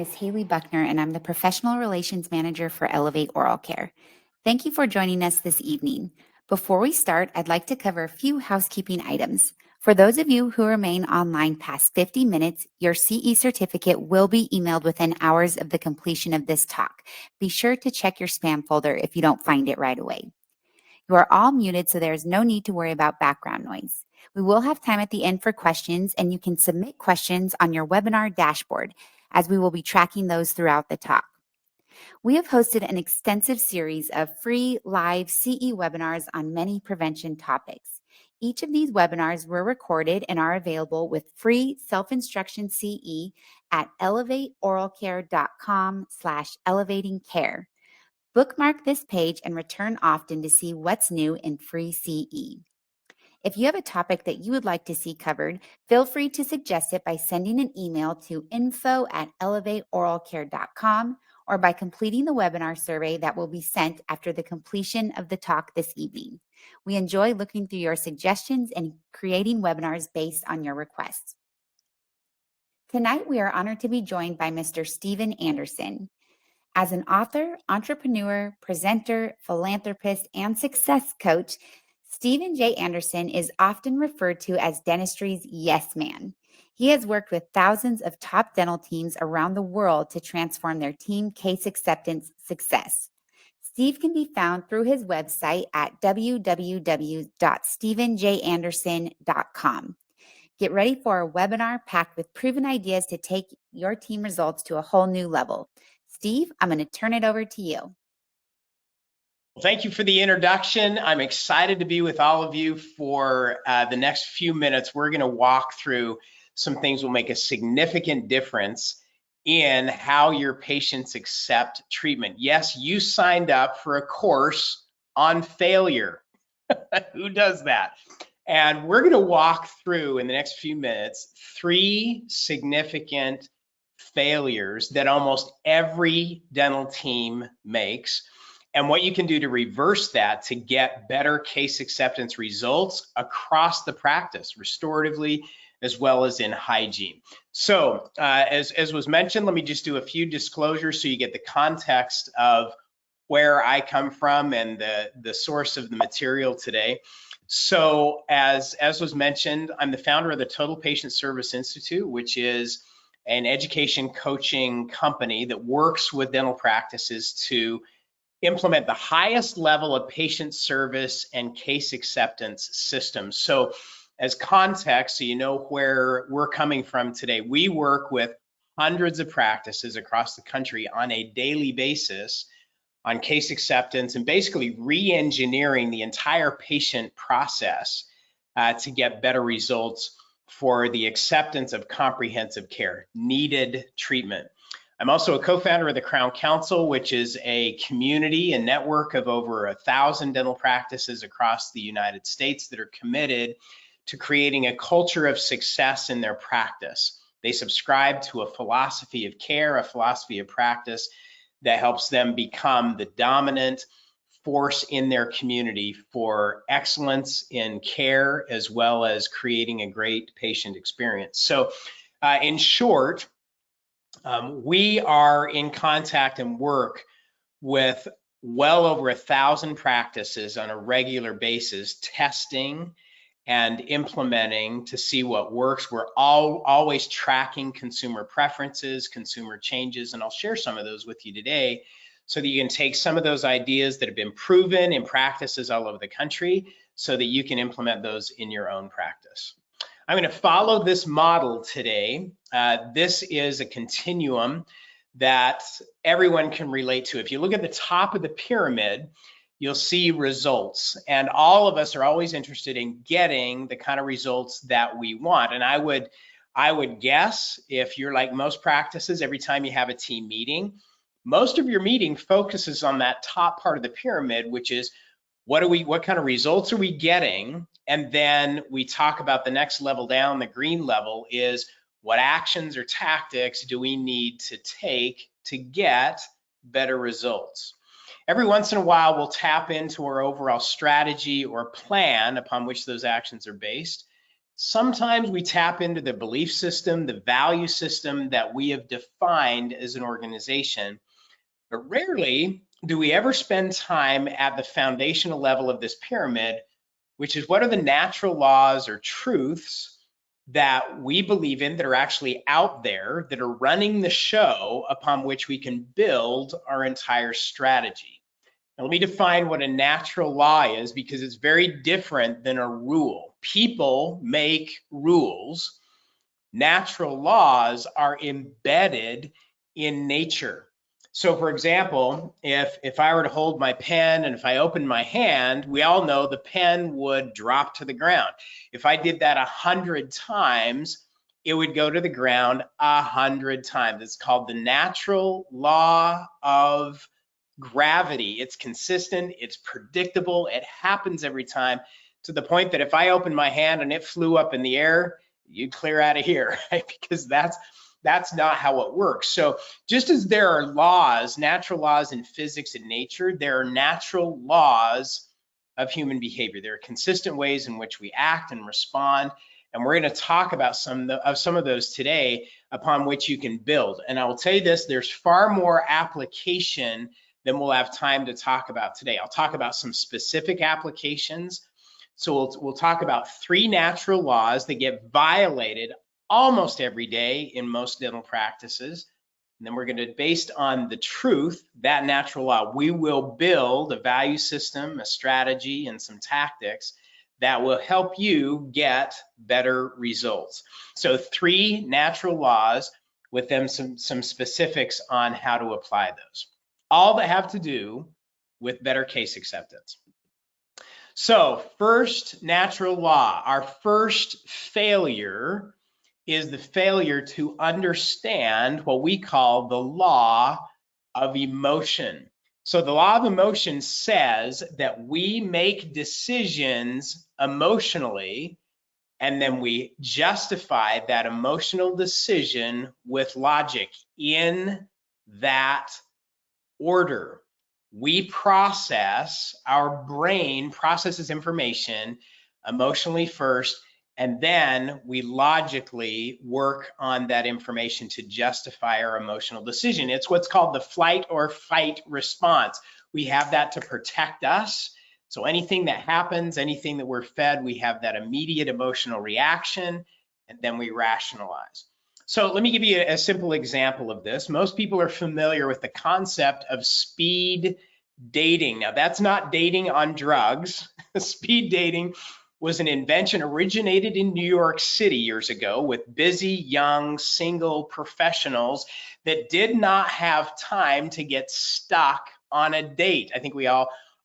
is Haley Buckner, and I'm the Professional Relations Manager for Elevate Oral Care. Thank you for joining us this evening. Before we start, I'd like to cover a few housekeeping items. For those of you who remain online past 50 minutes, your CE certificate will be emailed within hours of the completion of this talk. Be sure to check your spam folder if you don't find it right away. You are all muted, so there is no need to worry about background noise. We will have time at the end for questions, and you can submit questions on your webinar dashboard, as we will be tracking those throughout the talk. We have hosted an extensive series of free live CE webinars on many prevention topics. Each of these webinars were recorded and are available with free self-instruction CE at elevateoralcare.com/elevatingcare. Bookmark this page and return often to see what's new in free CE. If you have a topic that you would like to see covered, feel free to suggest it by sending an email to info@elevateoralcare.com or by completing the webinar survey that will be sent after the completion of the talk this evening. We enjoy looking through your suggestions and creating webinars based on your requests. Tonight, we are honored to be joined by Mr. Steven Anderson. As an author, entrepreneur, presenter, philanthropist, and success coach, Steven J. Anderson is often referred to as dentistry's yes man. He has worked with thousands of top dental teams around the world to transform their team case acceptance success. Steve can be found through his website at www.stevenjanderson.com. Get ready for a webinar packed with proven ideas to take your team results to a whole new level. Steve, I'm going to turn it over to you. Well, thank you for the introduction. I'm excited to be with all of you for the next few minutes. We're going to walk through some things that will make a significant difference in how your patients accept treatment. Yes, you signed up for a course on failure. Who does that? And we're going to walk through in the next few minutes 3 significant failures that almost every dental team makes, and what you can do to reverse that to get better case acceptance results across the practice, restoratively as well as in hygiene. So as was mentioned, let me just do a few disclosures so you get the context of where I come from and the source of the material today. So as was mentioned, I'm the founder of the Total Patient Service Institute, which is an education coaching company that works with dental practices to implement the highest level of patient service and case acceptance systems. So as context, so you know where we're coming from today, we work with hundreds of practices across the country on a daily basis on case acceptance and basically re-engineering the entire patient process to get better results for the acceptance of comprehensive care, needed treatment. I'm also a co-founder of the Crown Council, which is a community and network of over 1,000 dental practices across the United States that are committed to creating a culture of success in their practice. They subscribe to a philosophy of care, a philosophy of practice that helps them become the dominant force in their community for excellence in care, as well as creating a great patient experience. So in short, we are in contact and work with well over 1,000 practices on a regular basis, testing and implementing to see what works. We're always tracking consumer preferences, consumer changes, and I'll share some of those with you today so that you can take some of those ideas that have been proven in practices all over the country so that you can implement those in your own practice. I'm going to follow this model today. This is a continuum that everyone can relate to. If you look at the top of the pyramid, you'll see results, and all of us are always interested in getting the kind of results that we want. And I would guess, if you're like most practices, every time you have a team meeting, most of your meeting focuses on that top part of the pyramid, which is what kind of results are we getting? And then we talk about the next level down, the green level, is what actions or tactics do we need to take to get better results? Every once in a while, we'll tap into our overall strategy or plan upon which those actions are based. Sometimes we tap into the belief system, the value system that we have defined as an organization, but rarely do we ever spend time at the foundational level of this pyramid, which is what are the natural laws or truths that we believe in that are actually out there that are running the show upon which we can build our entire strategy. Now, let me define what a natural law is because it's very different than a rule. People make rules. Natural laws are embedded in nature. So for example, if I were to hold my pen and if I opened my hand, we all know the pen would drop to the ground. If I did that 100 times, it would go to the ground 100 times. It's called the natural law of gravity. It's consistent, it's predictable, it happens every time, to the point that if I opened my hand and it flew up in the air, you'd clear out of here, right? Because that's not how it works. So just as there are laws, natural laws in physics and nature, there are natural laws of human behavior. There are consistent ways in which we act and respond. And we're going to talk about some of those today upon which you can build. And I will tell you this, there's far more application than we'll have time to talk about today. I'll talk about some specific applications. So we'll talk about 3 natural laws that get violated almost every day in most dental practices. And then we're going to, based on the truth, that natural law, we will build a value system, a strategy, and some tactics that will help you get better results. So 3 natural laws with them some specifics on how to apply those. All that have to do with better case acceptance. So first natural law, our first failure is the failure to understand what we call the law of emotion. So the law of emotion says that we make decisions emotionally, and then we justify that emotional decision with logic in that order. Our brain processes information emotionally first, and then we logically work on that information to justify our emotional decision. It's what's called the flight or fight response. We have that to protect us. So anything that happens, anything that we're fed, we have that immediate emotional reaction, and then we rationalize. So let me give you a simple example of this. Most people are familiar with the concept of speed dating. Now, that's not dating on drugs. Speed dating was an invention originated in New York City years ago with busy, young, single professionals that did not have time to get stuck on a date. I think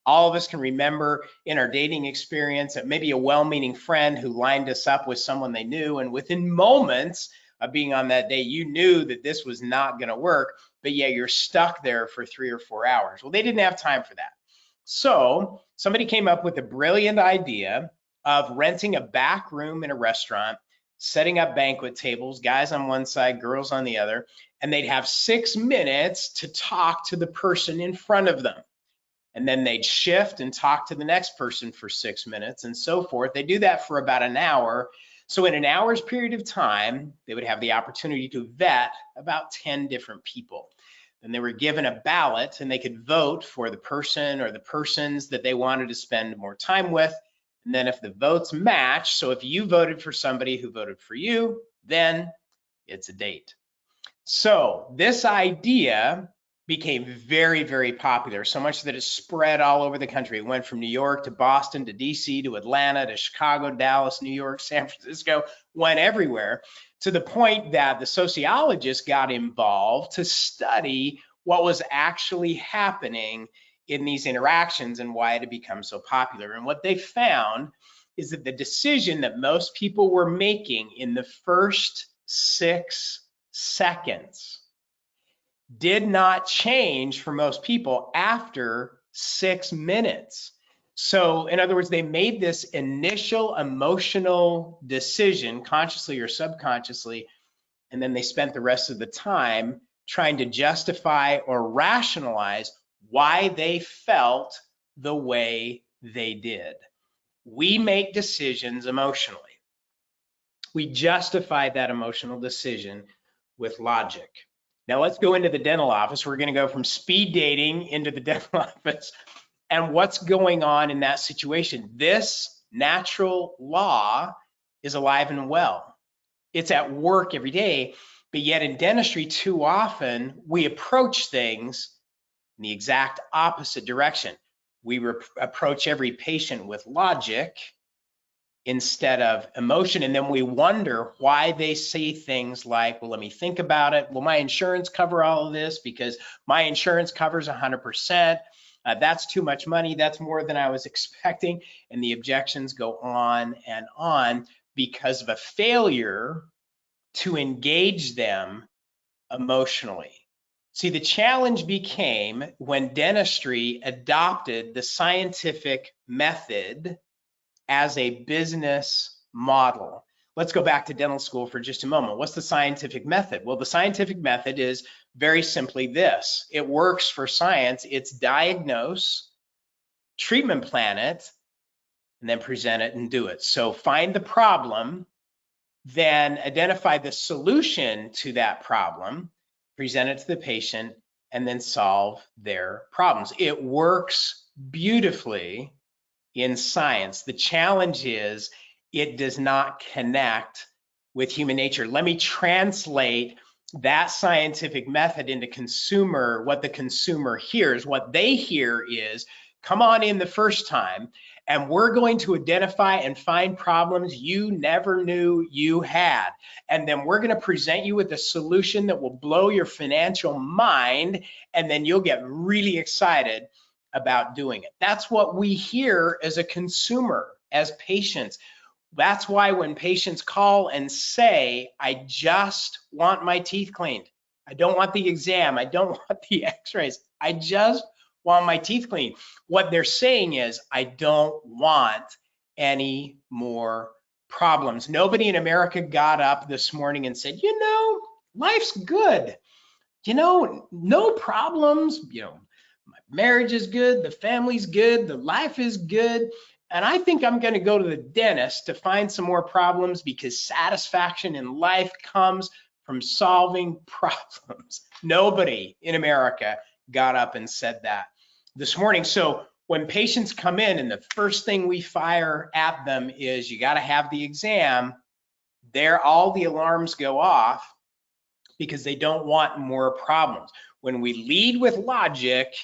all of us can remember in our dating experience that maybe a well-meaning friend who lined us up with someone they knew, and within moments of being on that date, you knew that this was not going to work, but yeah, you're stuck there for 3 or 4 hours. Well, they didn't have time for that. So somebody came up with a brilliant idea of renting a back room in a restaurant, setting up banquet tables, guys on one side, girls on the other, and they'd have 6 minutes to talk to the person in front of them. And then they'd shift and talk to the next person for 6 minutes and so forth. They do that for about an hour. So in an hour's period of time, they would have the opportunity to vet about 10 different people. Then they were given a ballot and they could vote for the person or the persons that they wanted to spend more time with. And then if the votes match, so if you voted for somebody who voted for you, then it's a date. So this idea became very, very popular, so much that it spread all over the country. It went from New York to Boston to DC to Atlanta to Chicago, Dallas, New York, San Francisco, went everywhere, to the point that the sociologists got involved to study what was actually happening in these interactions and why it had become so popular. And what they found is that the decision that most people were making in the first 6 seconds did not change for most people after 6 minutes. So in other words, they made this initial emotional decision, consciously or subconsciously, and then they spent the rest of the time trying to justify or rationalize why they felt the way they did. We make decisions emotionally. We justify that emotional decision with logic. Now let's go into the dental office. We're going to go from speed dating into the dental office and what's going on in that situation. This natural law is alive and well. It's at work every day, but yet in dentistry, too often we approach things in the exact opposite direction. We approach every patient with logic instead of emotion, and then we wonder why they say things like, well, let me think about it. Will my insurance cover all of this? Because my insurance covers 100%. That's too much money. That's more than I was expecting. And the objections go on and on because of a failure to engage them emotionally. See, the challenge became when dentistry adopted the scientific method as a business model. Let's go back to dental school for just a moment. What's the scientific method? Well, the scientific method is very simply this. It works for science. It's diagnose, treatment plan it, and then present it and do it. So find the problem, then identify the solution to that problem, present it to the patient, and then solve their problems. It works beautifully in science. The challenge is it does not connect with human nature. Let me translate that scientific method into consumer, what the consumer hears. What they hear is, come on in the first time, and we're going to identify and find problems you never knew you had. And then we're going to present you with a solution that will blow your financial mind, and then you'll get really excited about doing it. That's what we hear as a consumer, as patients. That's why when patients call and say, I just want my teeth cleaned. I don't want the exam. I don't want the x-rays. I just want my teeth cleaned. What they're saying is, I don't want any more problems. Nobody in America got up this morning and said, you know, life's good. You know, no problems. You know, my marriage is good, the family's good, the life is good, and I think I'm going to go to the dentist to find some more problems because satisfaction in life comes from solving problems. Nobody in America got up and said that this morning. So when patients come in and the first thing we fire at them is, you got to have the exam, there all the alarms go off because they don't want more problems. When we lead with logic,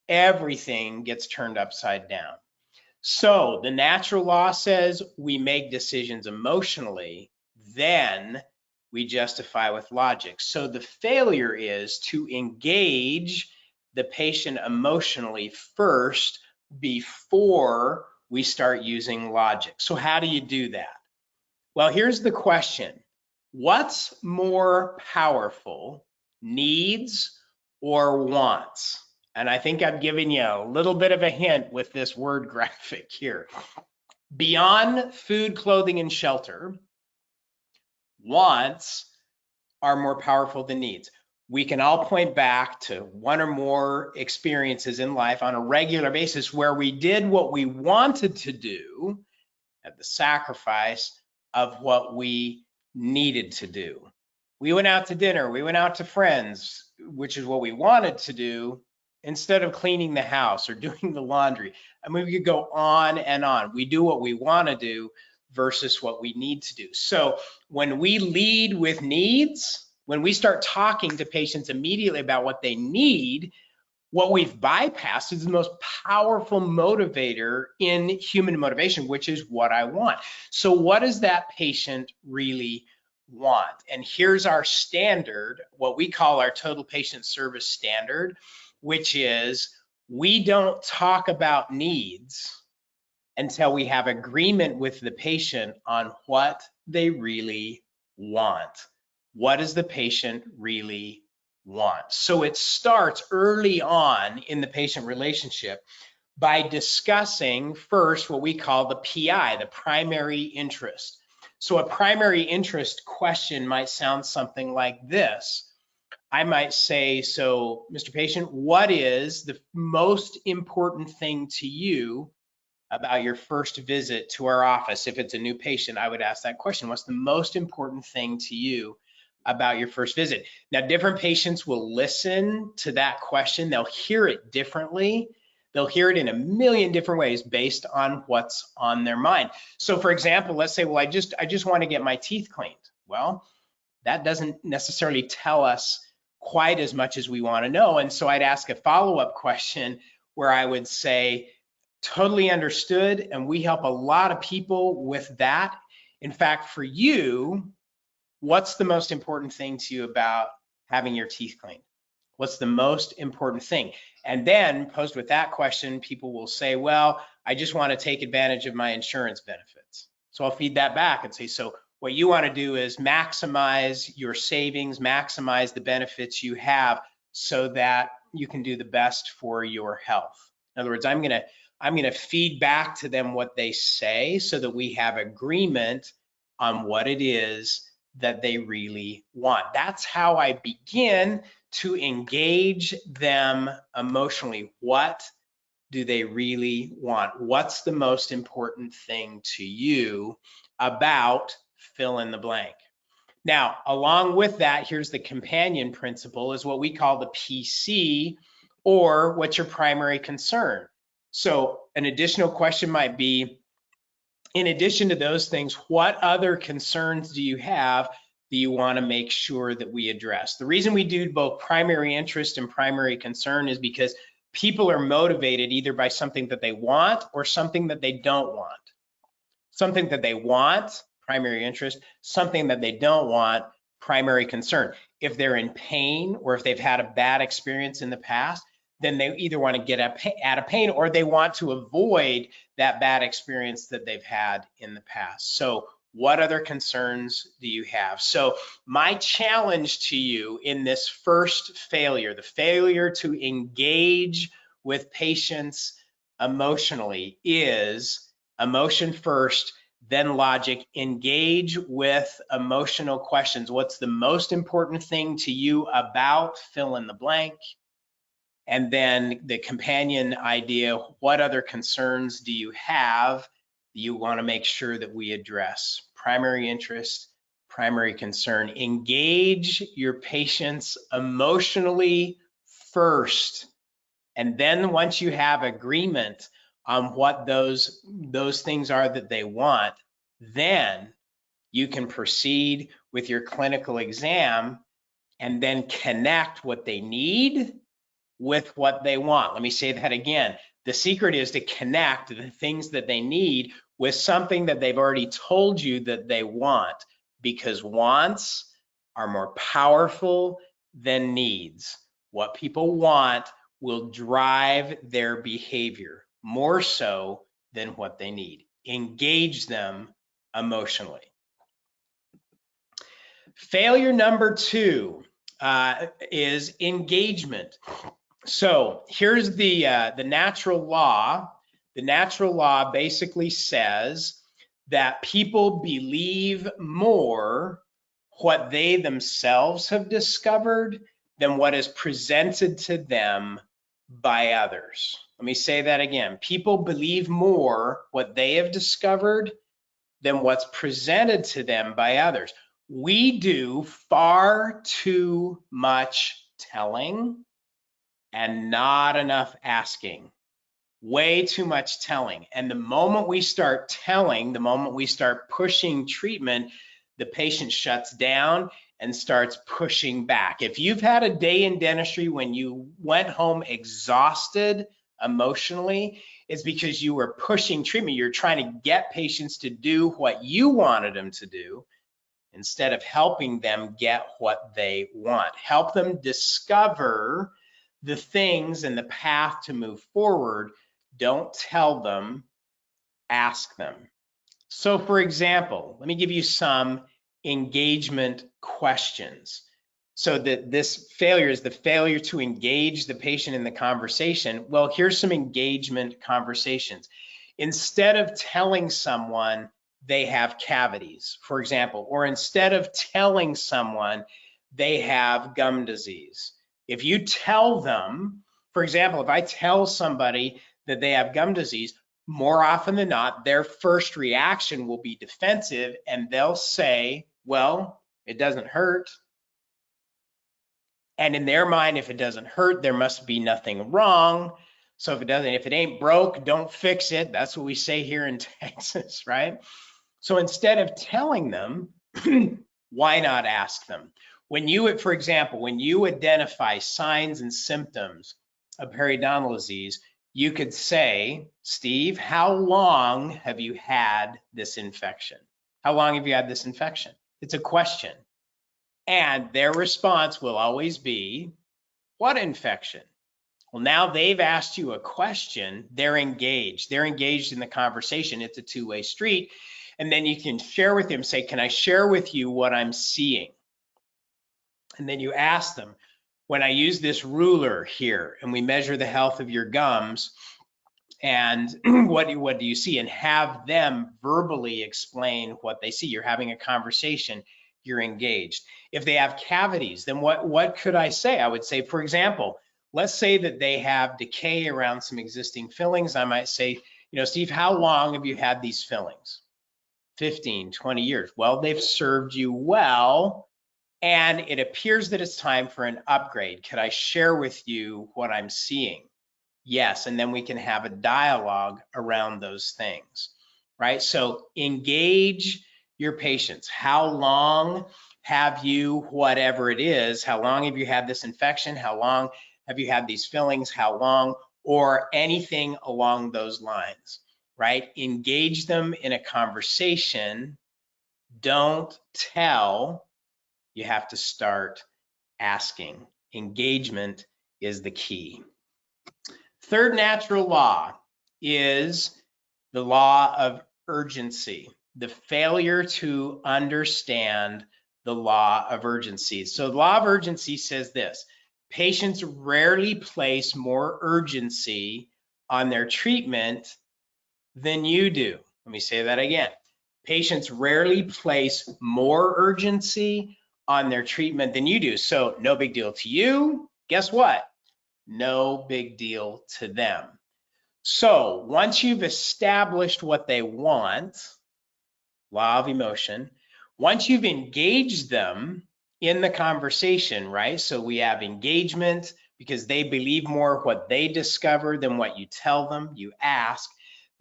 everything gets turned upside down. So the natural law says we make decisions emotionally, then we justify with logic. So the failure is to engage the patient emotionally first before we start using logic. So how do you do that? Well, here's the question. What's more powerful, needs or wants? And I think I'm giving you a little bit of a hint with this word graphic here. Beyond food, clothing, and shelter, wants are more powerful than needs. We can all point back to one or more experiences in life on a regular basis where we did what we wanted to do at the sacrifice of what we needed to do. We went out to dinner, we went out to friends, which is what we wanted to do, instead of cleaning the house or doing the laundry. I mean, we could go on and on. We do what we want to do versus what we need to do. So when we lead with needs, when we start talking to patients immediately about what they need, what we've bypassed is the most powerful motivator in human motivation, which is what I want. So what does that patient really want? And here's our standard, what we call our total patient service standard, which is we don't talk about needs until we have agreement with the patient on what they really want. What does the patient really want? So it starts early on in the patient relationship by discussing first what we call the PI, the primary interest. So a primary interest question might sound something like this. I might say, so Mr. Patient, what is the most important thing to you about your first visit to our office? If it's a new patient, I would ask that question. What's the most important thing to you about your first visit? Now, different patients will listen to that question. They'll hear it differently. They'll hear it in a million different ways based on what's on their mind. So for example, let's say, well, I just want to get my teeth cleaned. Well, that doesn't necessarily tell us quite as much as we want to know. And so I'd ask a follow-up question where I would say, totally understood, and we help a lot of people with that. In fact, for you, what's the most important thing to you about having your teeth cleaned? What's the most important thing? And then posed with that question, people will say, well, I just want to take advantage of my insurance benefits. So I'll feed that back and say, so what you want to do is maximize your savings, maximize the benefits you have so that you can do the best for your health. In other words, I'm going to feed back to them what they say so that we have agreement on what it is that they really want. That's how I begin to engage them emotionally. What do they really want? What's the most important thing to you about fill in the blank? Now, along with that, here's the companion principle, is what we call the PC, or what's your primary concern? So an additional question might be, in addition to those things, what other concerns do you have that you want to make sure that we address? The reason we do both primary interest and primary concern is because people are motivated either by something that they want or something that they don't want. Something that they want, primary interest, something that they don't want, primary concern. If they're in pain or if they've had a bad experience in the past, then they either want to get out of pain or they want to avoid that bad experience that they've had in the past. So what other concerns do you have? So my challenge to you in this first failure, the failure to engage with patients emotionally, is emotion first, then logic. Engage with emotional questions. What's the most important thing to you about fill in the blank? And then the companion idea, what other concerns do you have that you want to make sure that we address? Primary interest, primary concern. Engage your patients emotionally first. And then once you have agreement on what those things are that they want, then you can proceed with your clinical exam and then connect what they need with what they want. Let me say that again. The secret is to connect the things that they need with something that they've already told you that they want, because wants are more powerful than needs. What people want will drive their behavior more so than what they need. Engage them emotionally. Failure number 2 is engagement. So here's the natural law. The natural law basically says that people believe more what they themselves have discovered than what is presented to them by others. Let me say that again. People believe more what they have discovered than what's presented to them by others. We do far too much telling and not enough asking. Way too much telling. And the moment we start telling, the moment we start pushing treatment, the patient shuts down and starts pushing back. If you've had a day in dentistry when you went home exhausted emotionally, it's because you were pushing treatment. You're trying to get patients to do what you wanted them to do instead of helping them get what they want. Help them discover the things and the path to move forward. Don't tell them, ask them. So for example, let me give you some engagement questions. So that this failure is the failure to engage the patient in the conversation. Well, here's some engagement conversations. Instead of telling someone they have cavities, for example, or instead of telling someone they have gum disease, if you tell them, for example, if I tell somebody that they have gum disease, more often than not, their first reaction will be defensive, and they'll say, well, it doesn't hurt. And in their mind, if it doesn't hurt, there must be nothing wrong. So if it ain't broke, don't fix it. That's what we say here in Texas, right? So instead of telling them, why not ask them? For example, when you identify signs and symptoms of periodontal disease, you could say, Steve, how long have you had this infection? How long have you had this infection? It's a question. And their response will always be, what infection? Well, now they've asked you a question, they're engaged. They're engaged in the conversation. It's a two-way street. And then you can share with them, say, can I share with you what I'm seeing? And then you ask them, when I use this ruler here and we measure the health of your gums, and what do you see? And have them verbally explain what they see. You're having a conversation, you're engaged. If they have cavities, then what could I say? I would say, for example, let's say that they have decay around some existing fillings. I might say, Steve, how long have you had these fillings? 15, 20 years. Well, they've served you well, and it appears that it's time for an upgrade. Could I share with you what I'm seeing? Yes, and then we can have a dialogue around those things, right? So engage your patients. How long have you, whatever it is, how long have you had this infection? How long have you had these fillings? How long? Or anything along those lines, right? Engage them in a conversation. Don't tell. You have to start asking. Engagement is the key. Third natural law is the law of urgency, the failure to understand the law of urgency. So the law of urgency says this: patients rarely place more urgency on their treatment than you do. Let me say that again. Patients rarely place more urgency on their treatment than you do. So no big deal to you. Guess what? No big deal to them. So once you've established what they want, law of emotion, once you've engaged them in the conversation, right? So we have engagement because they believe more what they discover than what you tell them, you ask.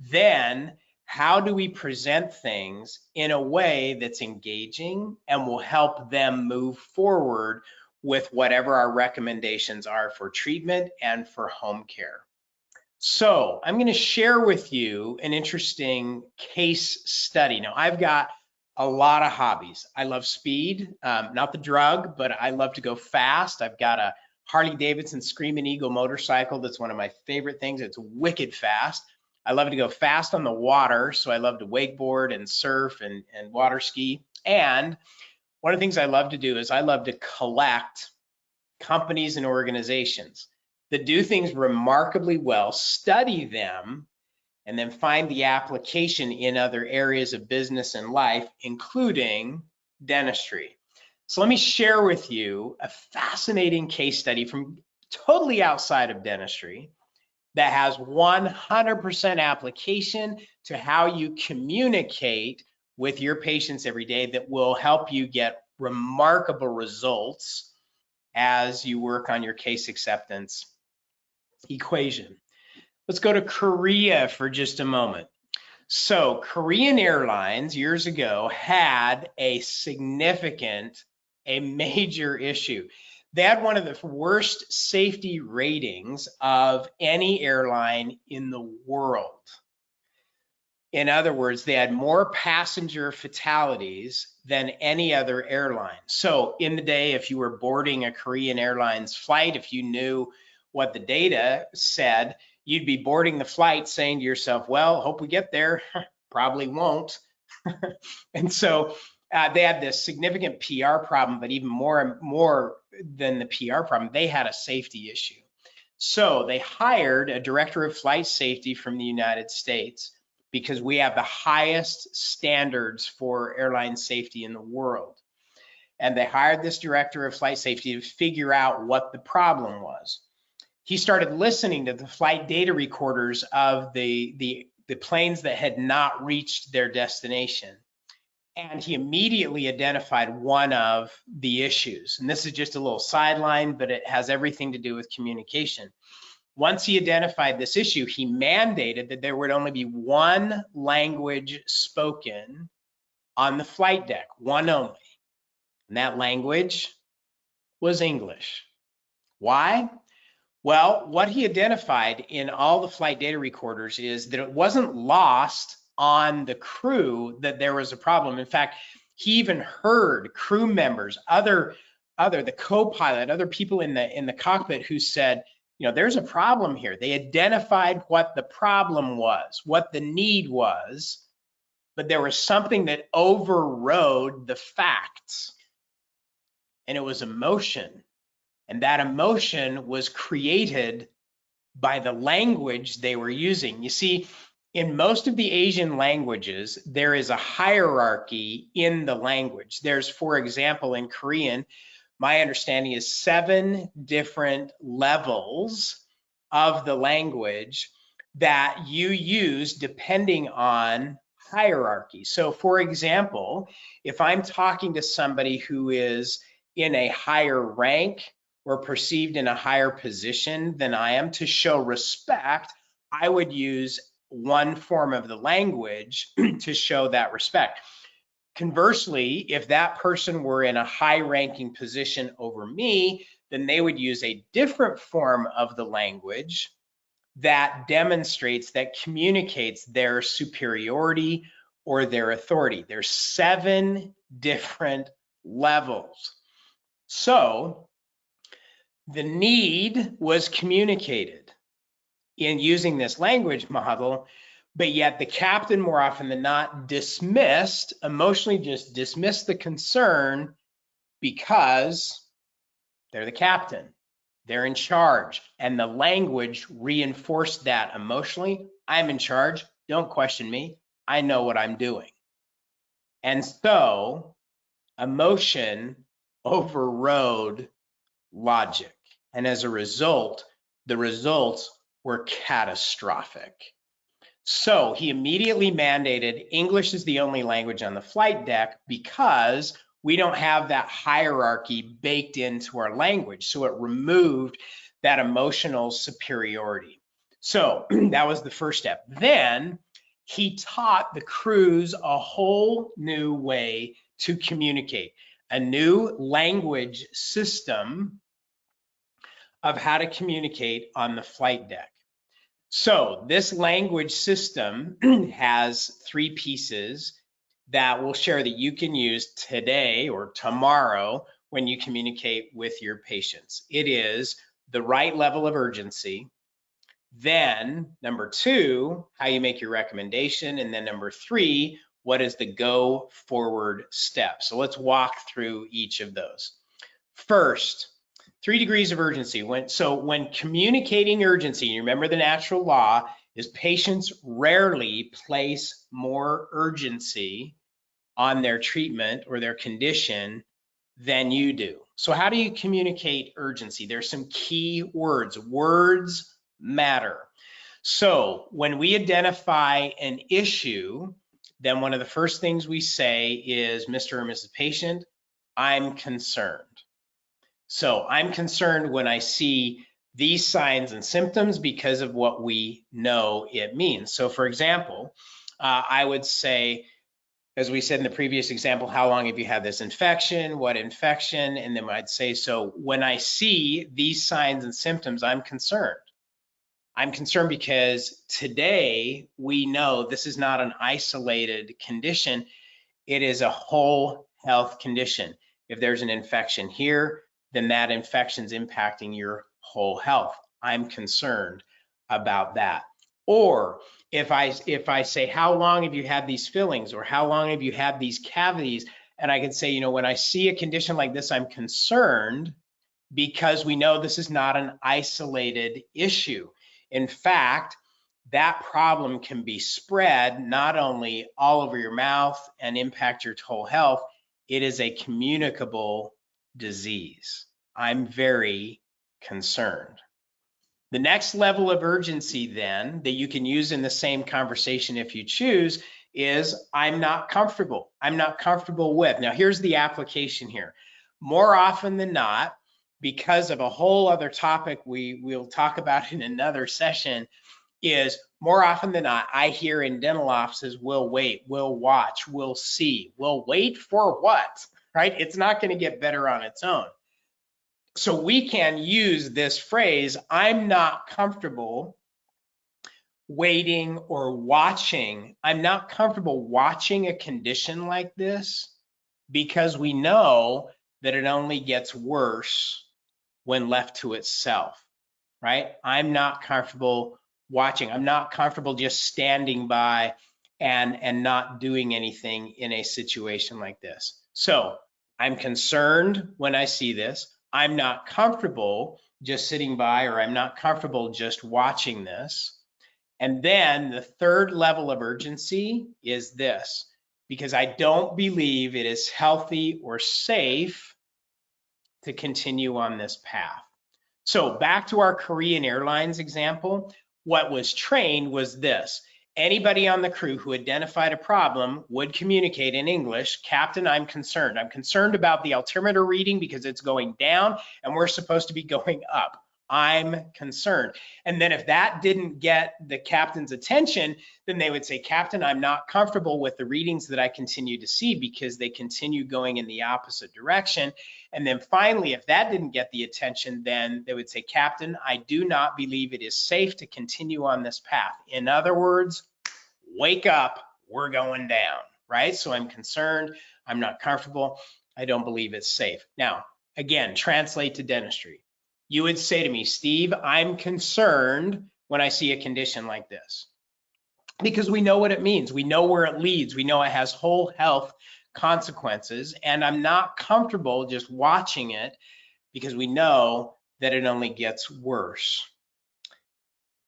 Then how do we present things in a way that's engaging and will help them move forward with whatever our recommendations are for treatment and for home care? So I'm going to share with you an interesting case study. Now, I've got a lot of hobbies. I love speed, not the drug, but I love to go fast. I've got a Harley Davidson Screaming Eagle motorcycle that's one of my favorite things. It's wicked fast. I love to go fast on the water, so I love to wakeboard and surf and water ski. And one of the things I love to do is I love to collect companies and organizations that do things remarkably well, study them, and then find the application in other areas of business and life, including dentistry. So let me share with you a fascinating case study from totally outside of dentistry that has 100% application to how you communicate with your patients every day that will help you get remarkable results as you work on your case acceptance equation. Let's go to Korea for just a moment. So Korean Airlines years ago had a major issue. They had one of the worst safety ratings of any airline in the world. In other words, they had more passenger fatalities than any other airline. So in the day, if you were boarding a Korean Airlines flight, if you knew what the data said, you'd be boarding the flight saying to yourself, well, hope we get there. Probably won't. And so they had this significant PR problem, but even more than the PR problem, they had a safety issue. So they hired a director of flight safety from the United States because we have the highest standards for airline safety in the world. And they hired this director of flight safety to figure out what the problem was. He started listening to the flight data recorders of the the planes that had not reached their destination. And he immediately identified one of the issues. And this is just a little sideline, but it has everything to do with communication. Once he identified this issue, he mandated that there would only be one language spoken on the flight deck, one only. And that language was English. Why? Well, what he identified in all the flight data recorders is that it wasn't lost on the crew that there was a problem. In fact, he even heard crew members, the co-pilot, other people in the cockpit who said, you know, there's a problem here. They identified what the problem was, what the need was, but there was something that overrode the facts, and it was emotion. And that emotion was created by the language they were using. You see, in most of the Asian languages, there is a hierarchy in the language. There's, for example, in Korean, my understanding is 7 different levels of the language that you use depending on hierarchy. So for example, if I'm talking to somebody who is in a higher rank or perceived in a higher position than I am, to show respect, I would use one form of the language to show that respect. Conversely, if that person were in a high-ranking position over me, then they would use a different form of the language that demonstrates, that communicates their superiority or their authority. There's 7 different levels. So the need was communicated in using this language model, but yet the captain more often than not emotionally just dismissed the concern because they're the captain, they're in charge, and the language reinforced that emotionally. I'm in charge, don't question me, I know what I'm doing. And so emotion overrode logic. And as a result, the results were catastrophic. So he immediately mandated English is the only language on the flight deck because we don't have that hierarchy baked into our language. So it removed that emotional superiority. So that was the first step. Then he taught the crews a whole new way to communicate, a new language system of how to communicate on the flight deck. So this language system has 3 pieces that we'll share that you can use today or tomorrow when you communicate with your patients. It is the right level of urgency. Then number 2, how you make your recommendation. And then number 3, what is the go forward step? So let's walk through each of those. First, 3 degrees of urgency. When communicating urgency, you remember the natural law is patients rarely place more urgency on their treatment or their condition than you do. So how do you communicate urgency? There's some key words. Words matter. So when we identify an issue, then one of the first things we say is, Mr. or Mrs. Patient, I'm concerned. So I'm concerned when I see these signs and symptoms because of what we know it means. So for example, I would say, as we said in the previous example, how long have you had this infection? What infection? And then I'd say, so when I see these signs and symptoms, I'm concerned. I'm concerned because today we know this is not an isolated condition. It is a whole health condition. If there's an infection here, then that infection's impacting your whole health. I'm concerned about that. Or if I say, how long have you had these fillings, or how long have you had these cavities? And I can say, you know, when I see a condition like this, I'm concerned because we know this is not an isolated issue. In fact, that problem can be spread not only all over your mouth and impact your whole health, it is a communicable disease. I'm very concerned. The next level of urgency then that you can use in the same conversation if you choose is I'm not comfortable. I'm not comfortable with. Now here's the application here. More often than not, because of a whole other topic we'll talk about in another session, is more often than not, I hear in dental offices, we'll wait, we'll watch, we'll see. We'll wait for what, right? It's not going to get better on its own. So we can use this phrase, I'm not comfortable waiting or watching. I'm not comfortable watching a condition like this because we know that it only gets worse when left to itself, right? I'm not comfortable watching. I'm not comfortable just standing by and not doing anything in a situation like this. So I'm concerned when I see this. I'm not comfortable just sitting by, or I'm not comfortable just watching this. And then the third level of urgency is this, because I don't believe it is healthy or safe to continue on this path. So back to our Korean Airlines example, what was trained was this. Anybody on the crew who identified a problem would communicate in English, Captain, I'm concerned. I'm concerned about the altimeter reading because it's going down and we're supposed to be going up. I'm concerned. And then if that didn't get the captain's attention, then they would say, Captain, I'm not comfortable with the readings that I continue to see because they continue going in the opposite direction. And then finally, if that didn't get the attention, then they would say, Captain, I do not believe it is safe to continue on this path. In other words, wake up, we're going down, right? So I'm concerned, I'm not comfortable, I don't believe it's safe. Now, again, translate to dentistry. You would say to me, Steve, I'm concerned when I see a condition like this. Because we know what it means. We know where it leads. We know it has whole health consequences. And I'm not comfortable just watching it because we know that it only gets worse.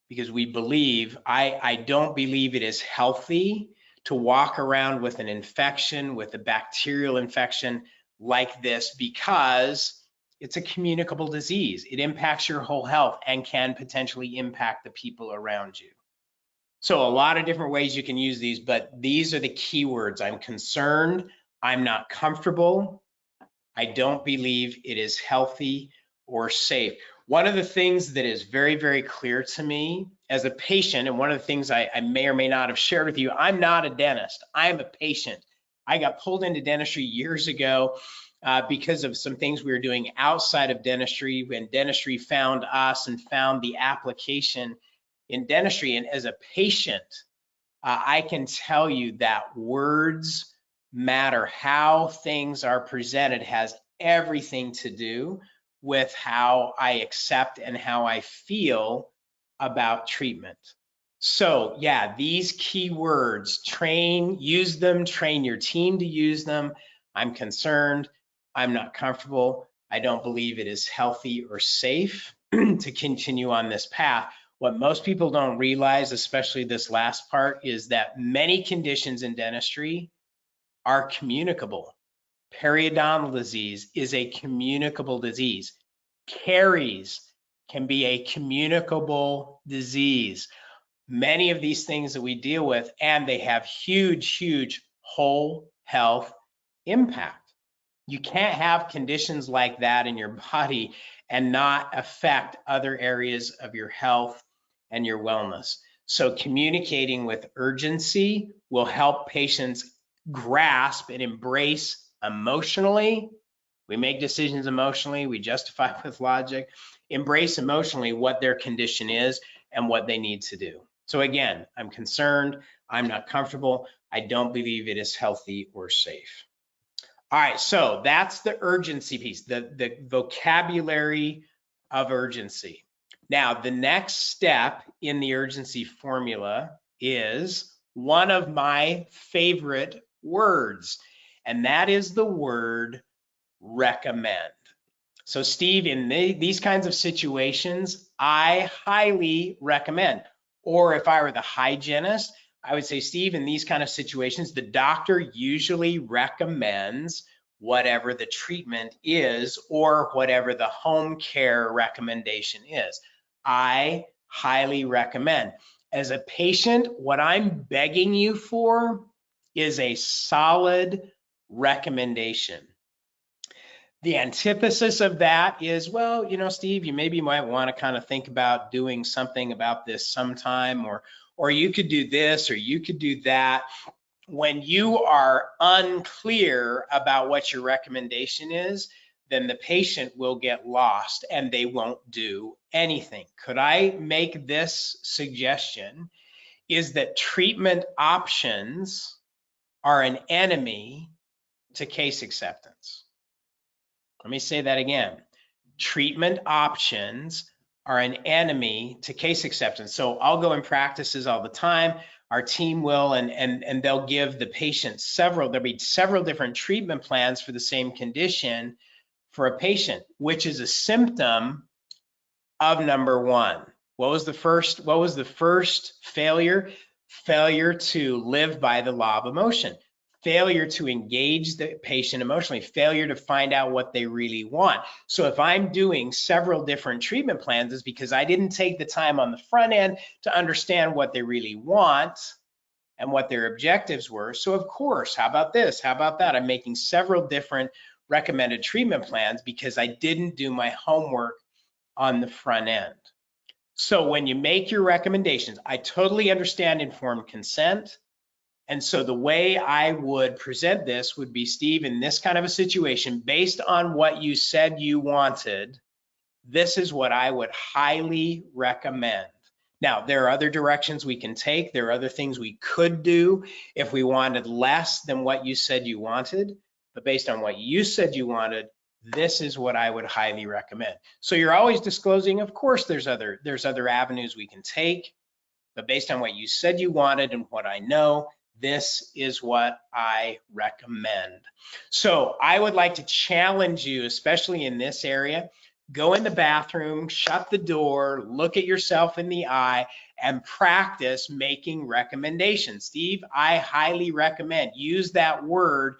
Because we believe, I don't believe it is healthy to walk around with an infection, with a bacterial infection like this, because it's a communicable disease. It impacts your whole health and can potentially impact the people around you. So a lot of different ways you can use these, but these are the key words. I'm concerned, I'm not comfortable, I don't believe it is healthy or safe. One of the things that is very, very clear to me as a patient, and one of the things I may or may not have shared with you, I'm not a dentist, I'm a patient. I got pulled into dentistry years ago because of some things we were doing outside of dentistry, when dentistry found us and found the application in dentistry. And as a patient, I can tell you that words matter. How things are presented has everything to do with how I accept and how I feel about treatment. So yeah, these key words, use them, train your team to use them. I'm concerned, I'm not comfortable, I don't believe it is healthy or safe to continue on this path. What most people don't realize, especially this last part, is that many conditions in dentistry are communicable. Periodontal disease is a communicable disease. Caries can be a communicable disease. Many of these things that we deal with, and they have huge, huge whole health impact. You can't have conditions like that in your body and not affect other areas of your health and your wellness. So communicating with urgency will help patients grasp and embrace emotionally. We make decisions emotionally, we justify with logic, embrace emotionally what their condition is and what they need to do. So again, I'm concerned, I'm not comfortable, I don't believe it is healthy or safe. All right, so that's the urgency piece, the vocabulary of urgency. Now, the next step in the urgency formula is one of my favorite words, and that is the word recommend. So Steve, in these kinds of situations, I highly recommend. Or if I were the hygienist, I would say, Steve, in these kind of situations, the doctor usually recommends whatever the treatment is or whatever the home care recommendation is. I highly recommend. As a patient, what I'm begging you for is a solid recommendation. The antithesis of that is, well, Steve, you maybe might want to kind of think about doing something about this sometime, or you could do this, or you could do that. When you are unclear about what your recommendation is, then the patient will get lost and they won't do anything. Could I make this suggestion? Is that treatment options are an enemy to case acceptance. Let me say that again. Treatment options are an enemy to case acceptance. So I'll go in practices all the time. Our team will, and they'll give the patient there'll be several different treatment plans for the same condition for a patient, which is a symptom of number one. What was the first failure? Failure to live by the law of emotion. Failure to engage the patient emotionally, failure to find out what they really want. So if I'm doing several different treatment plans, it's because I didn't take the time on the front end to understand what they really want and what their objectives were. So of course, how about this? How about that? I'm making several different recommended treatment plans because I didn't do my homework on the front end. So when you make your recommendations, I totally understand informed consent. And so the way I would present this would be, Steve, in this kind of a situation, based on what you said you wanted, this is what I would highly recommend. Now, there are other directions we can take. There are other things we could do if we wanted less than what you said you wanted. But based on what you said you wanted, this is what I would highly recommend. So you're always disclosing, of course, there's other avenues we can take. But based on what you said you wanted and what I know, this is what I recommend. So I would like to challenge you, especially in this area, go in the bathroom, shut the door, look at yourself in the eye, and practice making recommendations. Steve, I highly recommend. Use that word.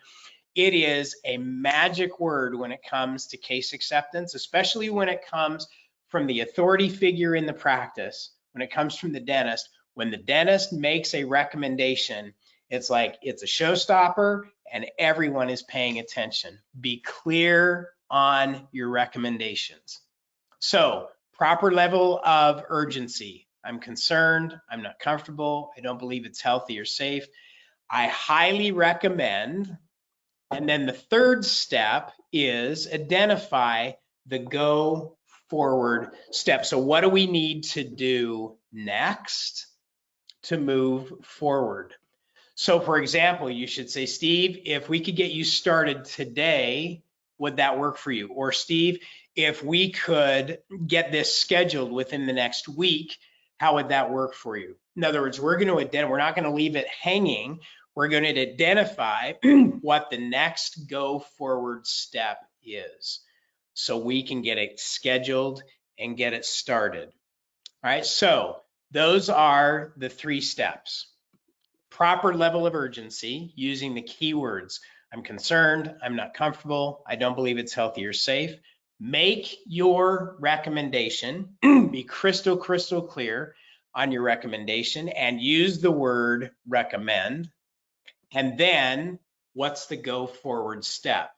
It is a magic word when it comes to case acceptance, especially when it comes from the authority figure in the practice, when it comes from the dentist. When the dentist makes a recommendation, it's like it's a showstopper and everyone is paying attention. Be clear on your recommendations. So, proper level of urgency. I'm concerned, I'm not comfortable, I don't believe it's healthy or safe. I highly recommend. And then the third step is identify the go forward step. So what do we need to do next to move forward? So for example, you should say, Steve, if we could get you started today, would that work for you? Or Steve, if we could get this scheduled within the next week, how would that work for you? In other words, we're not going to leave it hanging. We're going to identify what the next go forward step is so we can get it scheduled and get it started. All right, so those are the 3 steps. Proper level of urgency using the keywords. I'm concerned, I'm not comfortable, I don't believe it's healthy or safe. Make your recommendation, be crystal clear on your recommendation and use the word recommend. And then what's the go forward step?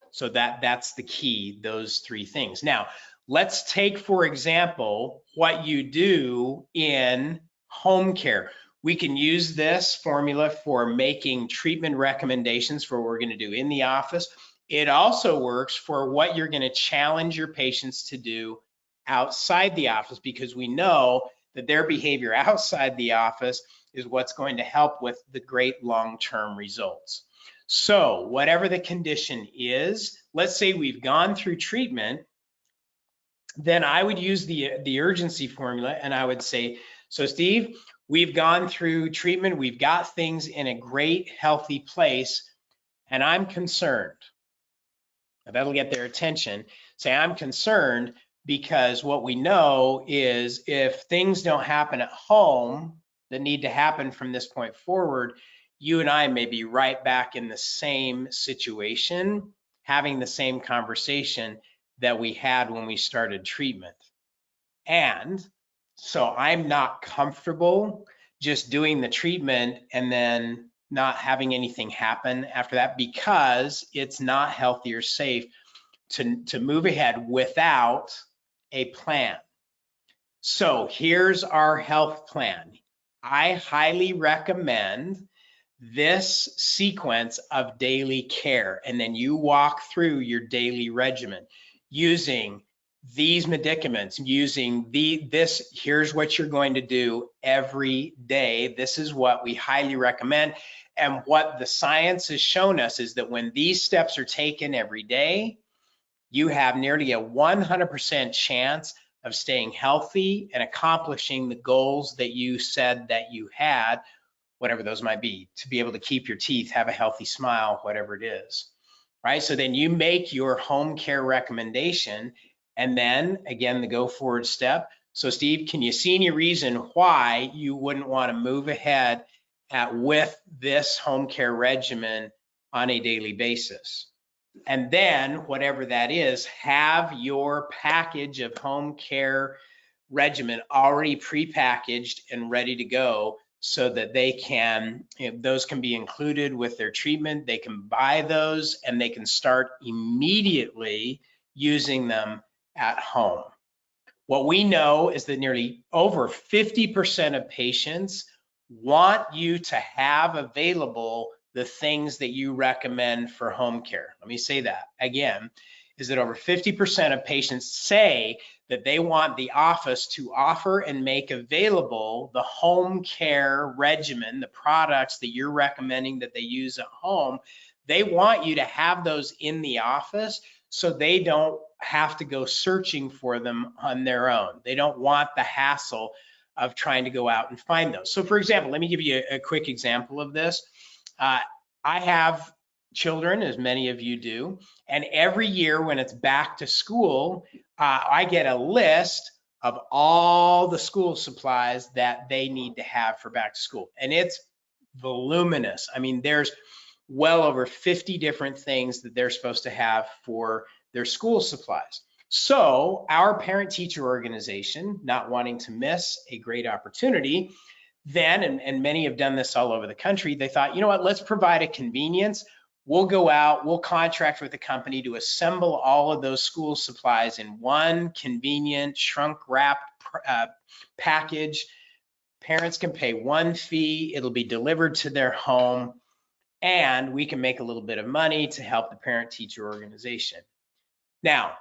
So that's the key, those 3 things. Now, let's take, for example, what you do in home care. We can use this formula for making treatment recommendations for what we're going to do in the office. It also works for what you're going to challenge your patients to do outside the office, because we know that their behavior outside the office is what's going to help with the great long-term results. So whatever the condition is, let's say we've gone through treatment, then I would use the urgency formula and I would say, so Steve, we've gone through treatment, we've got things in a great healthy place, and I'm concerned. Now that'll get their attention. Say, I'm concerned because what we know is if things don't happen at home that need to happen from this point forward, you and I may be right back in the same situation, having the same conversation that we had when we started treatment. And so I'm not comfortable just doing the treatment and then not having anything happen after that, because it's not healthy or safe to move ahead without a plan. So here's our health plan. I highly recommend this sequence of daily care, and then you walk through your daily regimen using these medicaments, using this. Here's what you're going to do every day. This is what we highly recommend. And what the science has shown us is that when these steps are taken every day, you have nearly a 100% chance of staying healthy and accomplishing the goals that you said that you had, whatever those might be, to be able to keep your teeth, have a healthy smile, whatever it is, right? So then you make your home care recommendation, and then again, the go forward step. So Steve, can you see any reason why you wouldn't want to move ahead with this home care regimen on a daily basis? And then whatever that is, have your package of home care regimen already prepackaged and ready to go, so that they can, those can be included with their treatment. They can buy those and they can start immediately using them at home. What we know is that nearly over 50% of patients want you to have available the things that you recommend for home care. Let me say that again, is that over 50% of patients say that they want the office to offer and make available the home care regimen, the products that you're recommending that they use at home. They want you to have those in the office so they don't have to go searching for them on their own. They don't want the hassle of trying to go out and find those. So for example, let me give you a quick example of this. I have children, as many of you do, and every year when it's back to school, I get a list of all the school supplies that they need to have for back to school. And it's voluminous. I mean, there's well over 50 different things that they're supposed to have for their school supplies. So our parent-teacher organization, not wanting to miss a great opportunity, then, and many have done this all over the country, they thought, you know what, let's provide a convenience. We'll go out, we'll contract with a company to assemble all of those school supplies in one convenient shrunk wrapped package. Parents can pay one fee, it'll be delivered to their home, and we can make a little bit of money to help the parent-teacher organization. Now,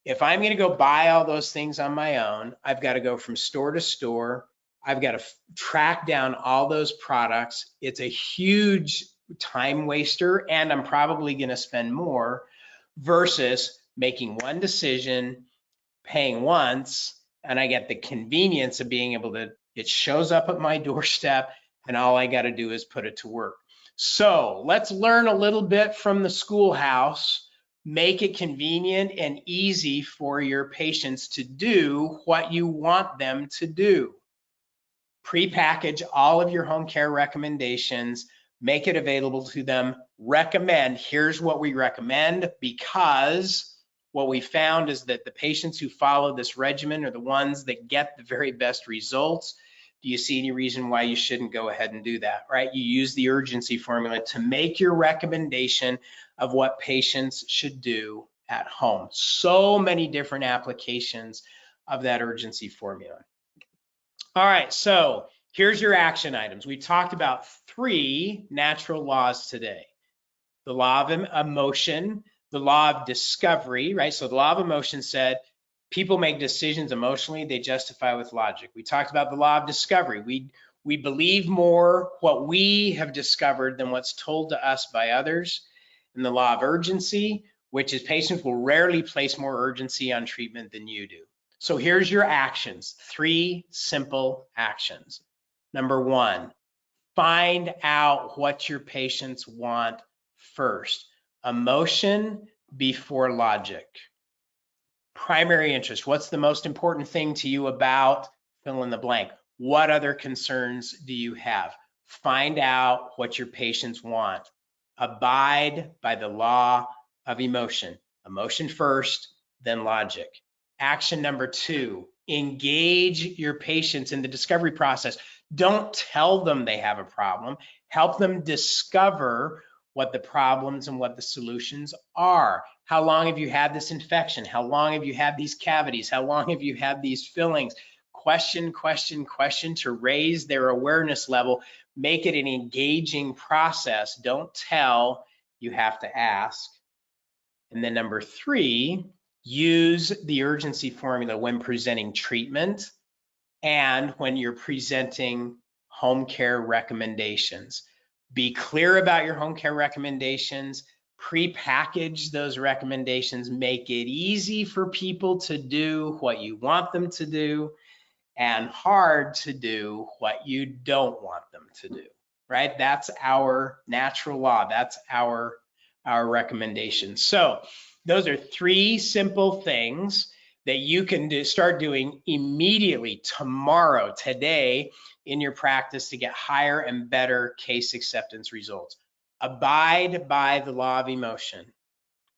if I'm going to go buy all those things on my own, I've got to go from store to store. I've got to track down all those products. It's a huge time waster, and I'm probably going to spend more versus making one decision, paying once, and I get the convenience of being able to, it shows up at my doorstep, and all I got to do is put it to work. So let's learn a little bit from the schoolhouse. Make it convenient and easy for your patients to do what you want them to do. Pre-package all of your home care recommendations, make it available to them, recommend, here's what we recommend, because what we found is that the patients who follow this regimen are the ones that get the very best results. Do you see any reason why you shouldn't go ahead and do that, right? You use the urgency formula to make your recommendation of what patients should do at home. So many different applications of that urgency formula. All right, so here's your action items. We talked about 3 natural laws today. The law of emotion, the law of discovery, right? So the law of emotion said, people make decisions emotionally, they justify with logic. We talked about the law of discovery. We believe more what we have discovered than what's told to us by others. And the law of urgency, which is patients will rarely place more urgency on treatment than you do. So here's your actions, 3 simple actions. Number 1, find out what your patients want first. Emotion before logic. Primary interest, what's the most important thing to you about fill in the blank? What other concerns do you have? Find out what your patients want. Abide by the law of emotion. Emotion first, then logic. Action number 2, Engage your patients in the discovery process. Don't tell them they have a problem. Help them discover what the problems and what the solutions are. How long have you had this infection? How long have you had these cavities? How long have you had these fillings? Question, question, question to raise their awareness level. Make it an engaging process. Don't tell, you have to ask. And then number 3, use the urgency formula when presenting treatment and when you're presenting home care recommendations. Be clear about your home care recommendations, pre-package those recommendations, make it easy for people to do what you want them to do and hard to do what you don't want them to do, right? That's our natural law. That's our recommendation. So those are 3 simple things that you can start doing immediately tomorrow, today in your practice to get higher and better case acceptance results. Abide by the law of emotion.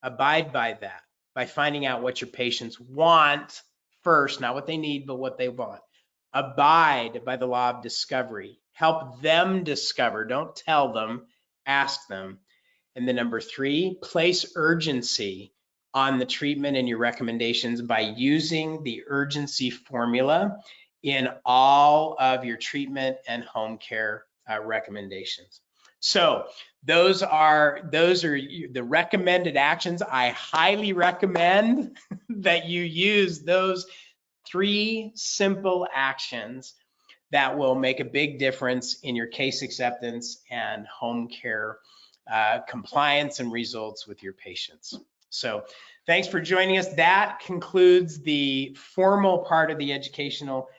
Abide by that by finding out what your patients want first, not what they need, but what they want. Abide by the law of discovery. Help them discover. Don't tell them, ask them. And then number 3, place urgency on the treatment and your recommendations by using the urgency formula in all of your treatment and home care recommendations. So those are the recommended actions. I highly recommend that you use those 3 simple actions that will make a big difference in your case acceptance and home care compliance and results with your patients. So thanks for joining us. That concludes the formal part of the educational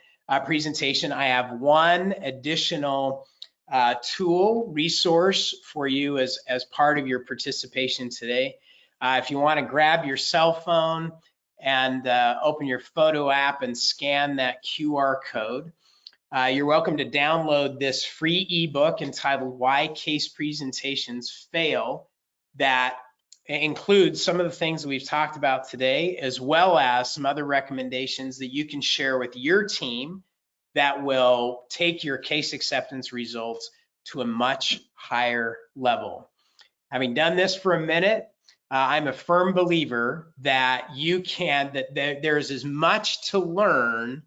presentation. I have one additional tool resource for you as part of your participation today. If you want to grab your cell phone and open your photo app and scan that QR code, you're welcome to download this free ebook entitled Why Case Presentations Fail, that includes some of the things that we've talked about today, as well as some other recommendations that you can share with your team that will take your case acceptance results to a much higher level. Having done this for a minute, I'm a firm believer that there's as much to learn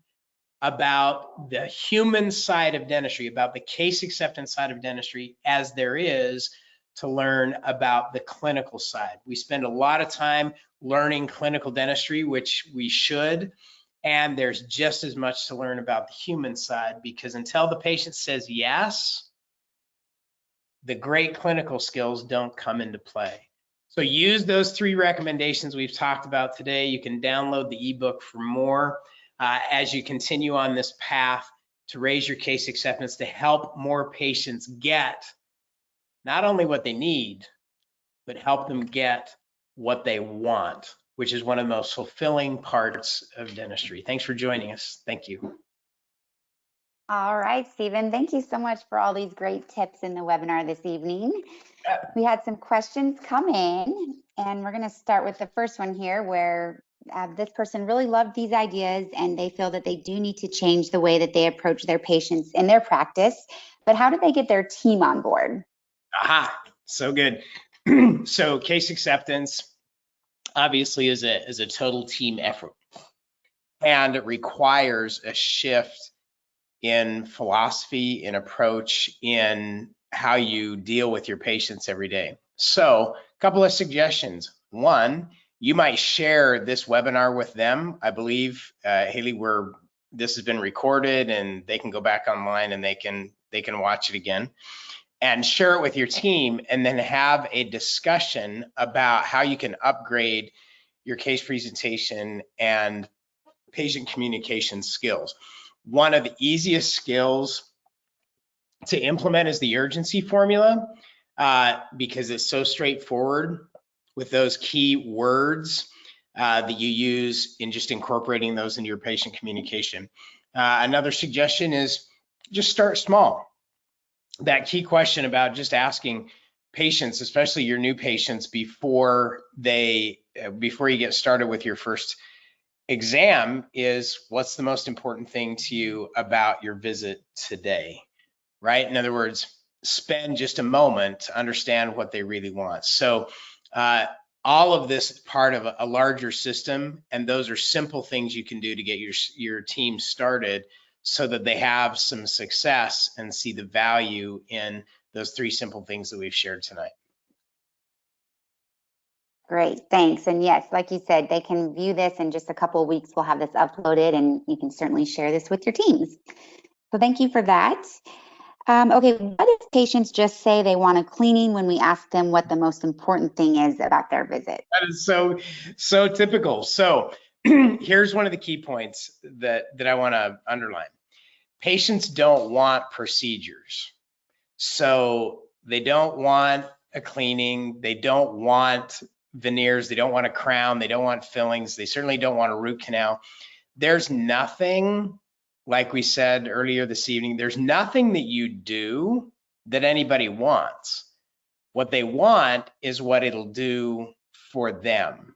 about the human side of dentistry, about the case acceptance side of dentistry, as there is to learn about the clinical side. We spend a lot of time learning clinical dentistry, which we should, and there's just as much to learn about the human side, because until the patient says yes, the great clinical skills don't come into play. So use those 3 recommendations we've talked about today. You can download the ebook for more as you continue on this path to raise your case acceptance, to help more patients get not only what they need, but help them get what they want, which is one of the most fulfilling parts of dentistry. Thanks for joining us. Thank you. All right, Stephen, thank you so much for all these great tips in the webinar this evening. We had some questions come in, and we're going to start with the first one here, where this person really loved these ideas and they feel that they do need to change the way that they approach their patients in their practice, but how do they get their team on board? Aha, so good. So case acceptance obviously is a total team effort, and it requires a shift in philosophy, in approach, in how you deal with your patients every day. So a couple of suggestions. One, you might share this webinar with them. I believe, Haley, this has been recorded and they can go back online and they can watch it again, and share it with your team, and then have a discussion about how you can upgrade your case presentation and patient communication skills. One of the easiest skills to implement is the urgency formula, because it's so straightforward with those key words that you use in just incorporating those into your patient communication. Another suggestion is just start small. That key question about just asking patients, especially your new patients, before you get started with your first Exam is what's the most important thing to you about your visit today, right? In other words, spend just a moment to understand what they really want. So all of this is part of a larger system, and those are simple things you can do to get your team started so that they have some success and see the value in those 3 simple things that we've shared tonight. Great, thanks. And yes, like you said, they can view this in just a couple of weeks. We'll have this uploaded and you can certainly share this with your teams. So thank you for that. Okay, what if patients just say they want a cleaning when we ask them what the most important thing is about their visit? That is so typical. So here's one of the key points that I want to underline. Patients don't want procedures. So they don't want a cleaning, they don't want veneers, they don't want a crown, they don't want fillings, they certainly don't want a root canal. There's nothing, like we said earlier this evening, there's nothing that you do that anybody wants. What they want is what it'll do for them.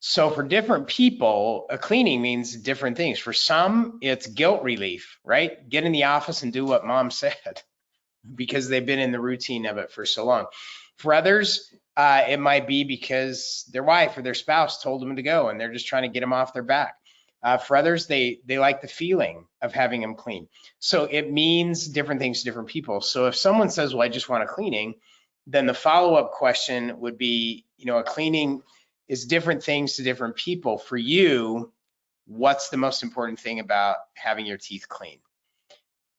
So for different people, a cleaning means different things. For some, it's guilt relief, right? Get in the office and do what mom said, because they've been in the routine of it for so long. For others, it might be because their wife or their spouse told them to go and they're just trying to get them off their back. For others, they like the feeling of having them clean. So it means different things to different people. So if someone says, well, I just want a cleaning, then the follow-up question would be, a cleaning is different things to different people. For you, what's the most important thing about having your teeth clean?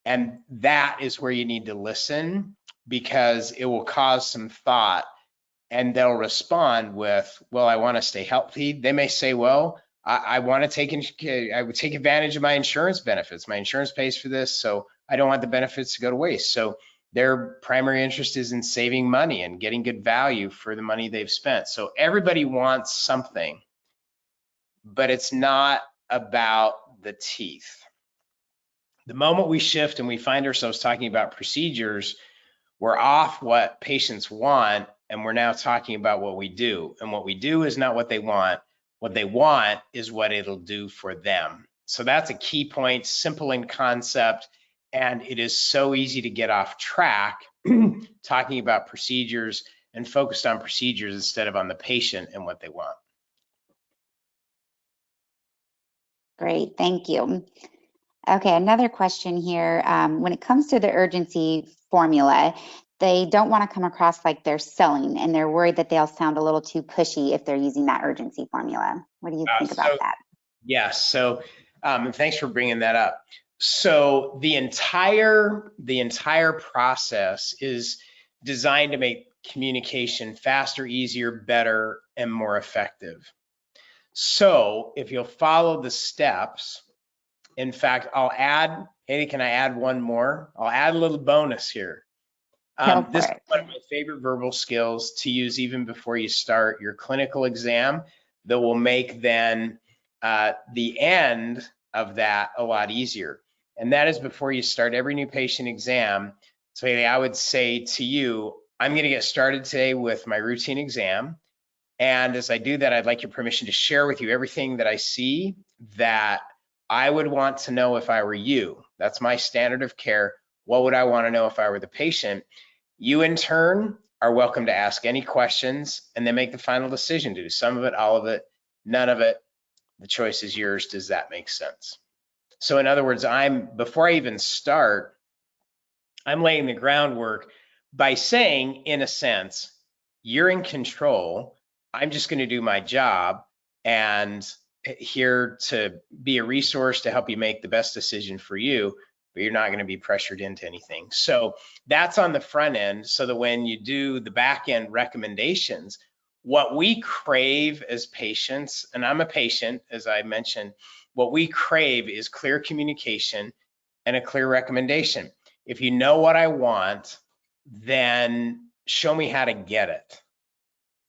And that is where you need to listen, because it will cause some thought, and they'll respond with, well, I want to stay healthy. They may say, well, I want to I would take advantage of my insurance benefits. My insurance pays for this, so I don't want the benefits to go to waste. So their primary interest is in saving money and getting good value for the money they've spent. So everybody wants something, but it's not about the teeth. The moment we shift and we find ourselves talking about procedures, we're off what patients want, and we're now talking about what we do. And what we do is not what they want. What they want is what it'll do for them. So that's a key point, simple in concept, and it is so easy to get off track talking about procedures and focused on procedures instead of on the patient and what they want. Great, thank you. Okay, another question here. When it comes to the urgency formula, they don't want to come across like they're selling, and they're worried that they'll sound a little too pushy if they're using that urgency formula. What do you think about that? Yes, so thanks for bringing that up. So the entire process is designed to make communication faster, easier, better, and more effective. So if you'll follow the steps, in fact, I'll add, Haley, can I add one more? I'll add a little bonus here. This is one of my favorite verbal skills to use even before you start your clinical exam, that will make then the end of that a lot easier. And that is before you start every new patient exam. So Haley, I would say to you, I'm going to get started today with my routine exam. And as I do that, I'd like your permission to share with you everything that I see that I would want to know if I were you. That's my standard of care. What would I want to know if I were the patient? You in turn are welcome to ask any questions and then make the final decision. Do some of it, all of it, none of it. The choice is yours. Does that make sense? So in other words, before I even start, I'm laying the groundwork by saying, in a sense, you're in control. I'm just going to do my job and here to be a resource to help you make the best decision for you, but you're not going to be pressured into anything. So that's on the front end, so that when you do the back end recommendations, what we crave as patients, and I'm a patient, as I mentioned, what we crave is clear communication and a clear recommendation. If you know what I want, then show me how to get it.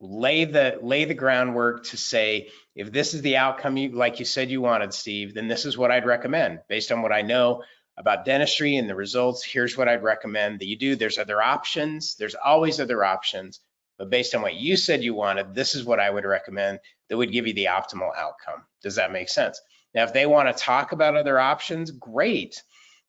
Lay the groundwork to say, if this is the outcome like you said you wanted, Steve, then this is what I'd recommend based on what I know about dentistry and the results. Here's what I'd recommend that you do. There's other options. There's always other options, but based on what you said you wanted, this is what I would recommend that would give you the optimal outcome. Does that make sense? Now, if they want to talk about other options, great,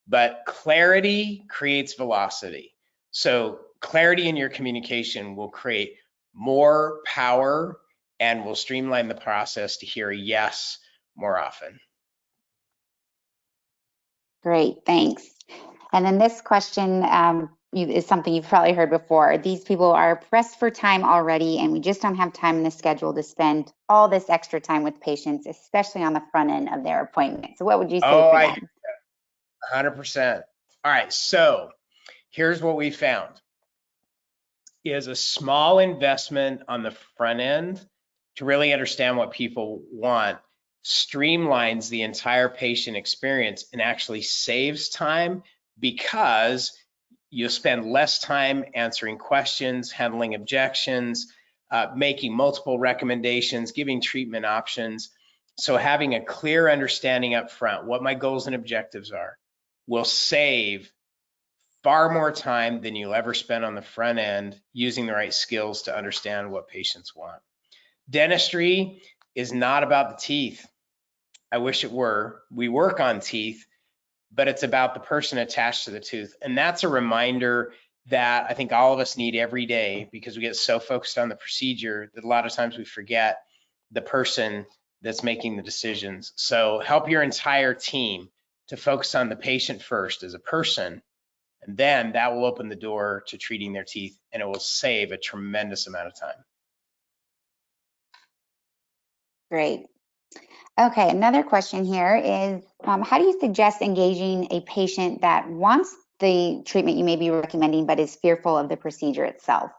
but clarity creates velocity. So clarity in your communication will create more power and will streamline the process to hear a yes more often. Great, thanks. And then this question is something you've probably heard before. These people are pressed for time already, and we just don't have time in the schedule to spend all this extra time with patients, especially on the front end of their appointment. So what would you say for them? 100%. All right, so here's what we found. Is a small investment on the front end to really understand what people want streamlines the entire patient experience and actually saves time because you'll spend less time answering questions, handling objections, making multiple recommendations, giving treatment options. So having a clear understanding up front, what my goals and objectives are, will save far more time than you'll ever spend on the front end using the right skills to understand what patients want. Dentistry is not about the teeth. I wish it were. We work on teeth, but it's about the person attached to the tooth. And that's a reminder that I think all of us need every day because we get so focused on the procedure that a lot of times we forget the person that's making the decisions. So help your entire team to focus on the patient first as a person, and then that will open the door to treating their teeth, and it will save a tremendous amount of time. Great. Okay, another question here is, how do you suggest engaging a patient that wants the treatment you may be recommending, but is fearful of the procedure itself?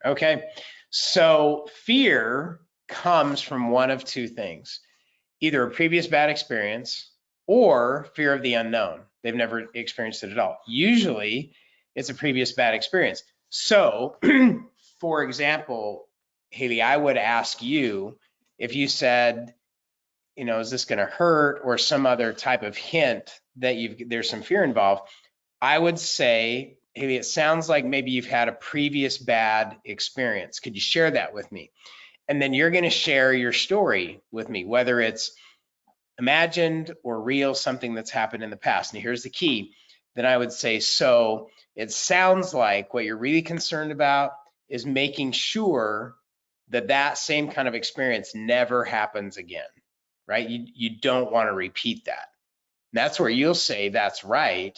Okay, so fear comes from one of two things, either a previous bad experience or fear of the unknown. They've never experienced it at all. Usually it's a previous bad experience. So for example, Haley, I would ask you if you said, is this going to hurt, or some other type of hint that there's some fear involved, I would say, Haley, it sounds like maybe you've had a previous bad experience. Could you share that with me? And then you're going to share your story with me, whether it's imagined or real, something that's happened in the past. And here's the key. Then I would say, so it sounds like what you're really concerned about is making sure that that same kind of experience never happens again, right? You don't want to repeat that. And that's where you'll say, that's right.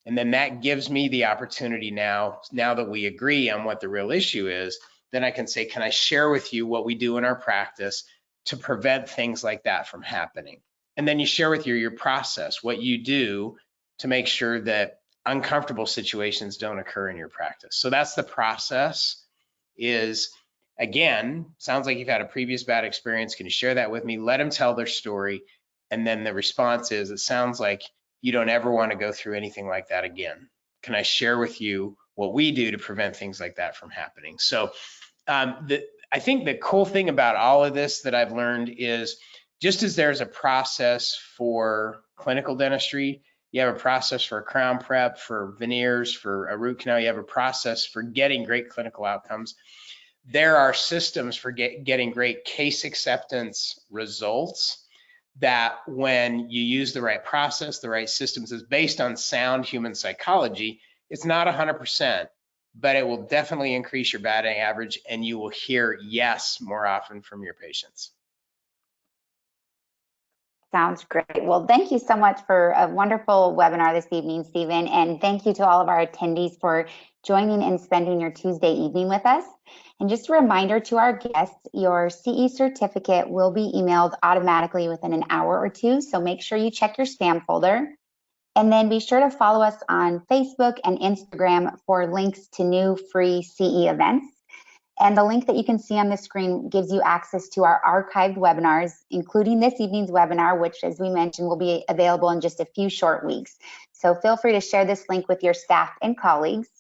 And then that gives me the opportunity now that we agree on what the real issue is, then I can say, can I share with you what we do in our practice to prevent things like that from happening? And then you share with your process, what you do to make sure that uncomfortable situations don't occur in your practice. So that's the process. Is, again, sounds like you've had a previous bad experience. Can you share that with me? Let them tell their story. And then the response is, it sounds like you don't ever want to go through anything like that again. Can I share with you what we do to prevent things like that from happening? So I think the cool thing about all of this that I've learned is, just as there's a process for clinical dentistry, you have a process for a crown prep, for veneers, for a root canal, you have a process for getting great clinical outcomes. There are systems for getting great case acceptance results that, when you use the right process, the right systems, is based on sound human psychology. It's not 100%, but it will definitely increase your batting average, and you will hear yes more often from your patients. Sounds great. Well, thank you so much for a wonderful webinar this evening, Stephen. And thank you to all of our attendees for joining and spending your Tuesday evening with us. And just a reminder to our guests, your CE certificate will be emailed automatically within an hour or two. So make sure you check your spam folder. And then be sure to follow us on Facebook and Instagram for links to new free CE events. And the link that you can see on the screen gives you access to our archived webinars, including this evening's webinar, which, as we mentioned, will be available in just a few short weeks. So feel free to share this link with your staff and colleagues.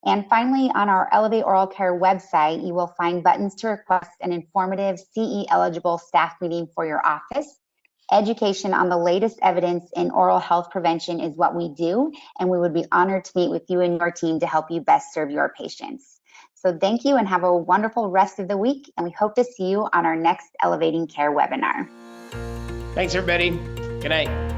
And finally, on our Elevate Oral Care website, you will find buttons to request an informative CE-eligible staff meeting for your office. Education on the latest evidence in oral health prevention is what we do, and we would be honored to meet with you and your team to help you best serve your patients. So thank you and have a wonderful rest of the week. And we hope to see you on our next Elevating Care webinar. Thanks, everybody. Good night.